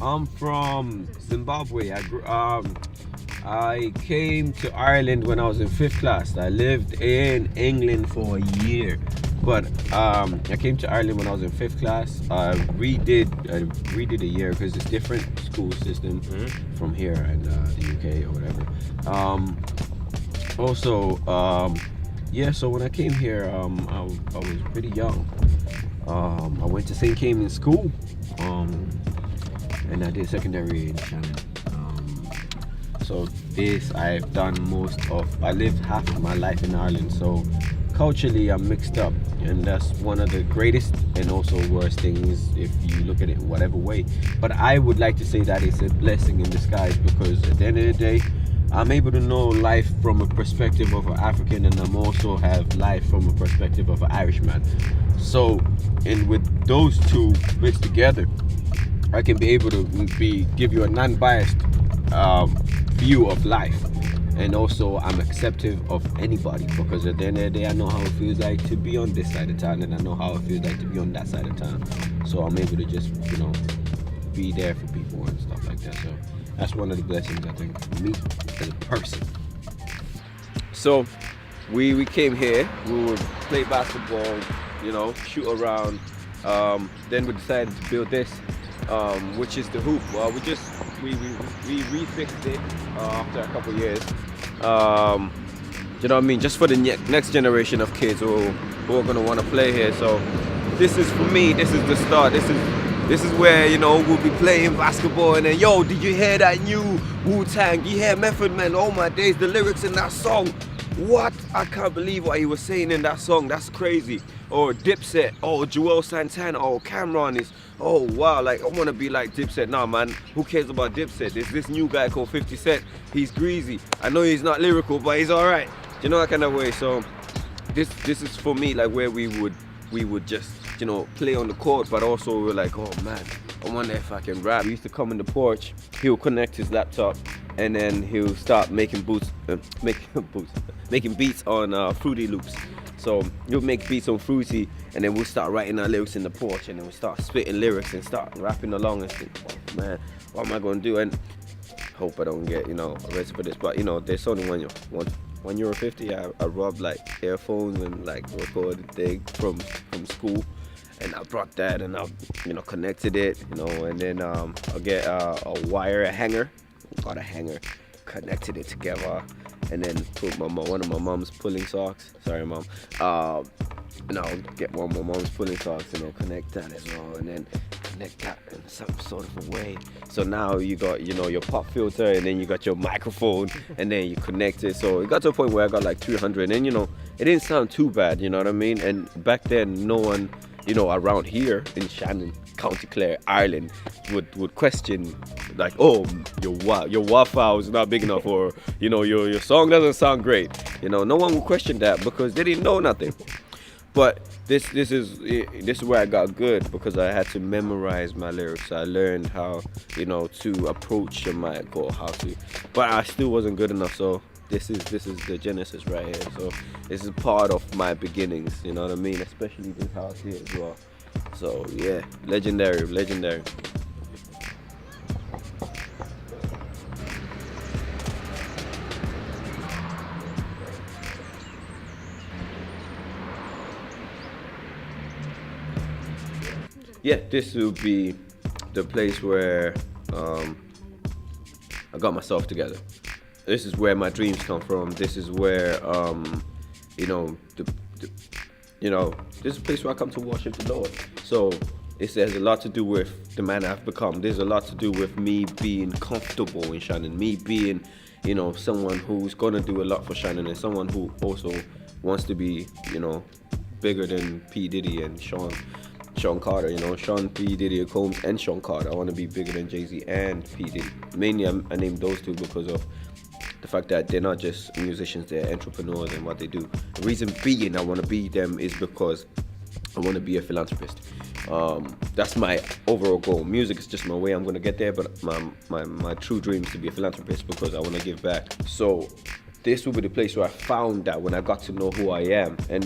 I'm from Zimbabwe. I came to Ireland when I was in fifth class. I lived in England for a year, but I came to Ireland when I was in fifth class. I redid a year because it's different school system from here and the UK or whatever. Also, yeah. So when I came here, I was pretty young. I went to St. Cayman School, and I did secondary in Shannon. So this I've done most of. I lived half of my life in Ireland, so culturally I'm mixed up, and that's one of the greatest and also worst things if you look at it whatever way. But I would like to say that it's a blessing in disguise because at the end of the day, I'm able to know life from a perspective of an African, and I'm also have life from a perspective of an Irishman. So, and with those two mixed together, I can be able to give you a non-biased view of life, and also I'm accepting of anybody because at the end of the day, I know how it feels like to be on this side of town, and I know how it feels like to be on that side of town. So I'm able to just be there for people and stuff like that. So that's one of the blessings I think for me as a person. So we came here, we would play basketball, shoot around. Then we decided to build this, which is the hoop. Well, we refixed it after a couple years. You know what I mean? Just for the next generation of kids who are gonna want to play here. So this is for me. This is the start. This is where we'll be playing basketball, and then did you hear that new Wu-Tang? Did you hear Method Man? Oh my days, the lyrics in that song. What? I can't believe what he was saying in that song. That's crazy. Or Dipset. Oh, Joel Santana. Oh, Cameron is. Oh wow. Like I want to be like Dipset. Nah, man. Who cares about Dipset? There's this new guy called 50 Cent. He's greasy. I know he's not lyrical, but he's all right. That kind of way. So this is for me like where we would just play on the court, but also we're like, oh man, I wonder if I can rap. He used to come in the porch. He'll connect his laptop, and then he'll start making making beats on Fruity Loops. So he'll make beats on Fruity, and then we'll start writing our lyrics in the porch, and then we'll start spitting lyrics and start rapping along and think, oh man, what am I gonna do? And hope I don't get arrested for this, but there's only €1.50. I robbed like earphones and like recorded thing from school, and I brought that and I connected it, and then I'll get a wire, a hanger, got a hanger, connected it together, and then put one of my mom's pulling socks. Sorry, mom. And I'll get one of my mom's pulling socks and I'll connect that as well, and then connect that in some sort of a way. So now you got your pop filter, and then you got your microphone, and then you connect it. So it got to a point where I got like 300, and it didn't sound too bad. You know what I mean? And back then, no one around here in Shannon, County Clare, Ireland, would question like, oh, your WAV file is not big enough, or your song doesn't sound great. No one would question that because they didn't know nothing. But this is where I got good, because I had to memorize my lyrics. I learned how to approach a mic, or how to, but I still wasn't good enough. So this is the genesis right here. So this is part of my beginnings. You know what I mean? Especially this house here as well. So yeah, legendary. Yeah, this will be the place where I got myself together. This is where my dreams come from. This is where this is a place where I come to worship the Lord. So it has a lot to do with the man I've become. There's a lot to do with me being comfortable in Shannon, me being someone who's gonna do a lot for Shannon, and someone who also wants to be bigger than P Diddy and Sean Carter, Sean P Diddy Combs and Sean Carter. I want to be bigger than Jay-Z and P Diddy. Mainly I named those two because of the fact that they're not just musicians, they're entrepreneurs and what they do. The reason being I want to be them is because I want to be a philanthropist. That's my overall goal. Music is just my way I'm going to get there, but my true dream is to be a philanthropist because I want to give back. So this will be the place where I found that when I got to know who I am, and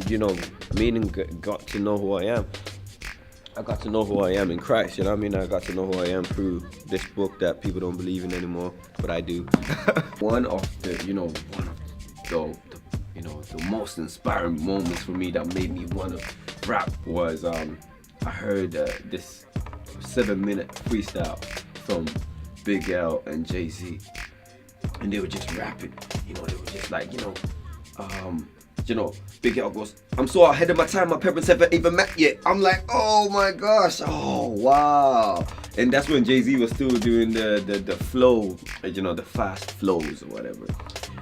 meaning got to know who I am. I got to know who I am in Christ, you know what I mean? I got to know who I am through this book that people don't believe in anymore, but I do. One of the most inspiring moments for me that made me want to rap was I heard this 7-minute freestyle from Big L and Jay-Z, and they were just rapping, they were just like, Big L goes, "I'm so ahead of my time, my parents haven't even met yet." I'm like, oh my gosh, oh wow. And that's when Jay-Z was still doing the flow, the fast flows or whatever.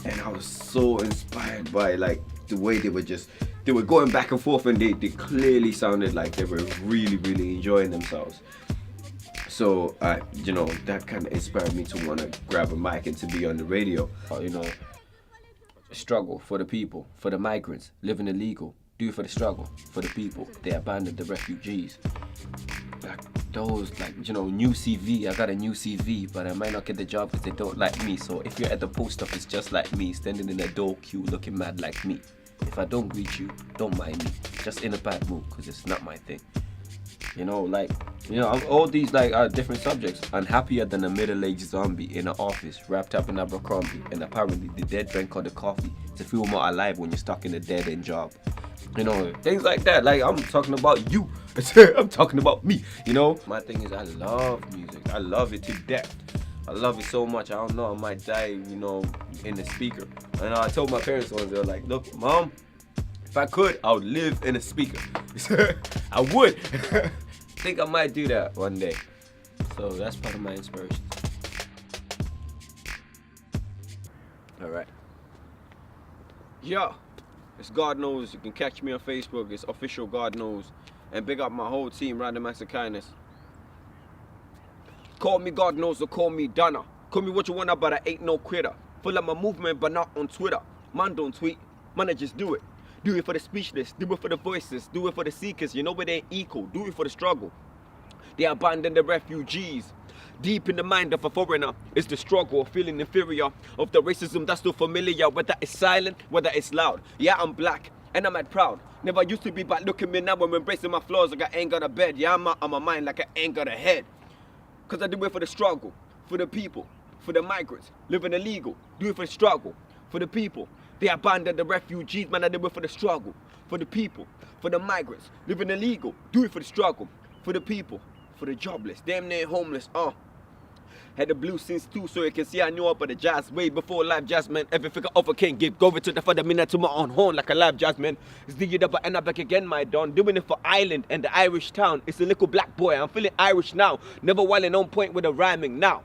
And I was so inspired by like the way they were going back and forth, and they clearly sounded like they were really, really enjoying themselves. So, that kind of inspired me to want to grab a mic and to be on the radio. Struggle for the people, for the migrants, living illegal. Do it for the struggle, for the people. They abandoned the refugees. Like those, new CV. I got a new CV, but I might not get the job because they don't like me. So if you're at the post office just like me, standing in a door queue looking mad like me, if I don't greet you, don't mind me. Just in a bad mood because it's not my thing. All these different subjects. I'm happier than a middle-aged zombie in an office, wrapped up in Abercrombie, and apparently the dead drank all the coffee to feel more alive when you're stuck in a dead-end job. Things like that. Like, I'm talking about you. I'm talking about me. My thing is, I love music. I love it to death. I love it so much. I don't know, I might die, in the speaker. And I told my parents once, they were like, "Look, Mom, if I could, I would live in a speaker." I would. I think I might do that one day. So that's part of my inspiration. Alright. Yeah. It's God Knows. You can catch me on Facebook. It's official God Knows. And big up my whole team, Random Acts of Kindness. Call me God Knows or call me Donna. Call me what you want, but I ain't no quitter. Full of my movement, but not on Twitter. Man don't tweet. Man, I just do it. Do it for the speechless, do it for the voiceless, do it for the seekers. You know it ain't equal, do it for the struggle. They abandon the refugees. Deep in the mind of a foreigner is the struggle of feeling inferior, of the racism that's still familiar, whether it's silent, whether it's loud. Yeah, I'm black, and I'm mad proud. Never used to be, but look at me now, I'm embracing my flaws like I ain't got a bed. Yeah, I'm out of my mind like I ain't got a head. Cause I do it for the struggle, for the people, for the migrants, living illegal. Do it for the struggle, for the people. They abandoned the refugees, man, I do it for the struggle, for the people, for the migrants, living illegal. Do it for the struggle, for the people, for the jobless, damn near homeless, Had the blue since too, so you can see I knew up of the jazz way before live jazz, man. Every figure of a king give, go over to the father, minute to my own horn like a live jazz, man. It's the up and I'm back again, my don. Doing it for Ireland and the Irish town. It's a little black boy, I'm feeling Irish now. Never whiling on point with the rhyming now.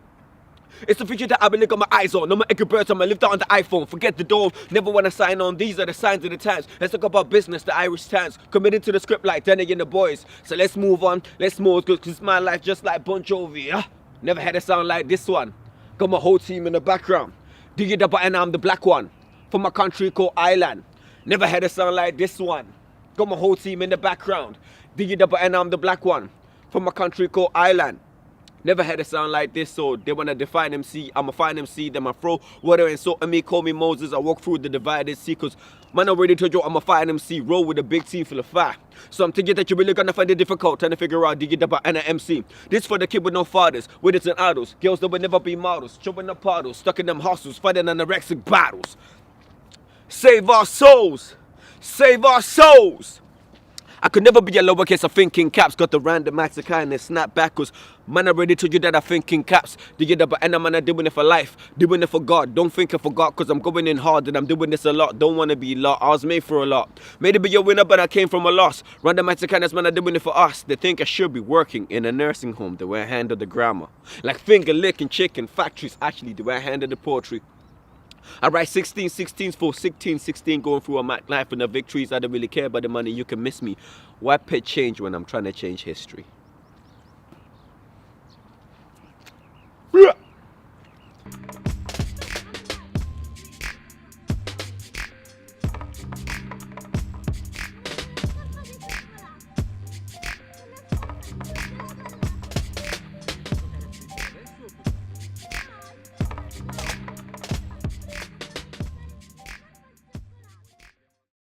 It's the future that I've been looking my eyes on. No more egg birds, I'ma lift out on the iPhone. Forget the door, never wanna sign on. These are the signs of the times. Let's talk about business, the Irish times. Committed to the script like Danny and the boys. So let's move on, let's move, cause it's my life just like Bon Jovi. Never had a sound like this one. Got my whole team in the background. Dig it up and I'm the black one. From a country called Ireland. Never had a sound like this one. Got my whole team in the background. Dig it up and I'm the black one. From a country called Ireland. Never had a sound like this, so they wanna define MC. I'ma find MC, then I throw water and salt on me, call me Moses. I walk through the divided sea, cause man already told you I'ma find MC. Roll with a big team full of fire. So I'm thinking that you're really gonna find it difficult trying to figure out dig it up and an MC. This for the kid with no fathers, with its and idols. Girls that will never be models, chopping up puddles, stuck in them hostels, fighting anorexic battles. Save our souls! Save our souls! I could never be a lowercase of thinking caps. Got the random acts of kindness, snap backwards. Man, I already told you that I think in caps. Do you but and man, I'm doing it for life, doing it for God. Don't think I forgot, cause I'm going in hard and I'm doing this a lot. Don't wanna be a lot, I was made for a lot. Made to be a winner, but I came from a loss. Random acts of kindness, man, I'm doing it for us. They think I should be working in a nursing home, the way I handle the grammar. Like finger licking chicken factories, actually, the way I handle the poetry. I write 16 for 16 going through a Mac life and the victories. I don't really care about the money, you can miss me. Why pay change when I'm trying to change history?